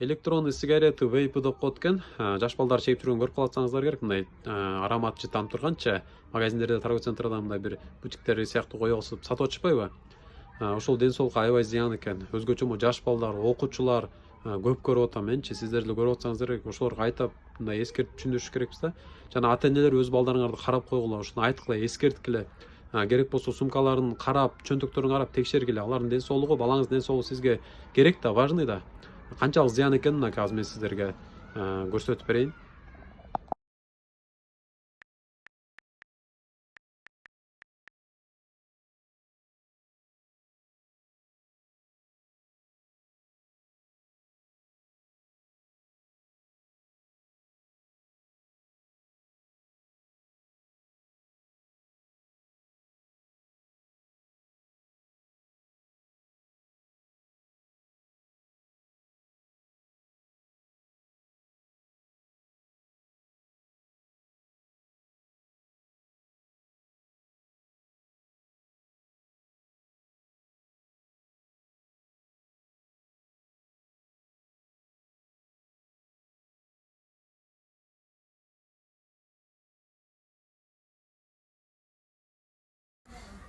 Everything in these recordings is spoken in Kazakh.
электронный сигареты вейпы деп коет экен. Жаш балдар чегип жүргөн көрүп калсаңыздар керек, мындай ароматы там турганча магазиндерде, торговый центрде мындай бир бутиктер сыяктуу коюп сатып атышпайбы? Ошол ден соолукка аябай зыян экен. Өзгөчө жаш балдар, окуучулар көп көрүп атам менчи. Сиздер деле көрүп атсаңыздар керек, ошолорго айтып мындай эскертип түшүндүрүш керекпиз да. Жана ата энелер өз балдарыңарды карап койгула, ушуну айткыла, эскерткиле. Керек болсо сумкаларын карап, чөнтөктөрүн карап текшергиле. Алардын ден соолугу, балаңыздын ден соолугу сизге керек да, важный да. Канчалык зыян экенин азыр мен сиздерге көрсөтүп берейин.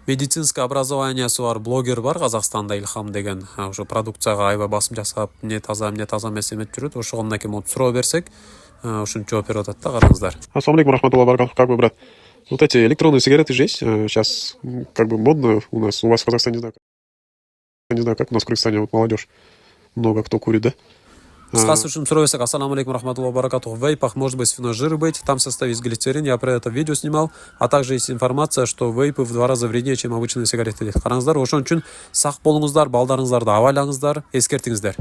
Медицинский образованиясы бар блогер бар Казакстанда, Илхам деген. Ошо продукцияга аябай басым жасап, эмне таза эмес эметип жүрөт. Ошого мынакей монтип суроо берсек, ушинтип жооп берип атат да, караңыздар. Ассаламу алейкум, рахматуллах, баракатух. Как бы, брат? Вот эти электронные сигареты же есть. Сейчас как бы модно у нас. У вас в Казахстане, не знаю, как у нас в Кыргызстане, вот молодежь много кто курит, да? Кыскасы ушинтип суроо берсек, ассаламу алейкум, рахматуллах, баракатух. В вейпах может быть свиной жир быть, там в составе есть глицерин, я про это видео снимал, а также есть информация, что вейпы в 2 раза вреднее, чем обычные сигареты. Караңыздар, ошон үчүн сак болуңуздар, балдарыңыздарды абайлаңыздар, эскертиңиздер.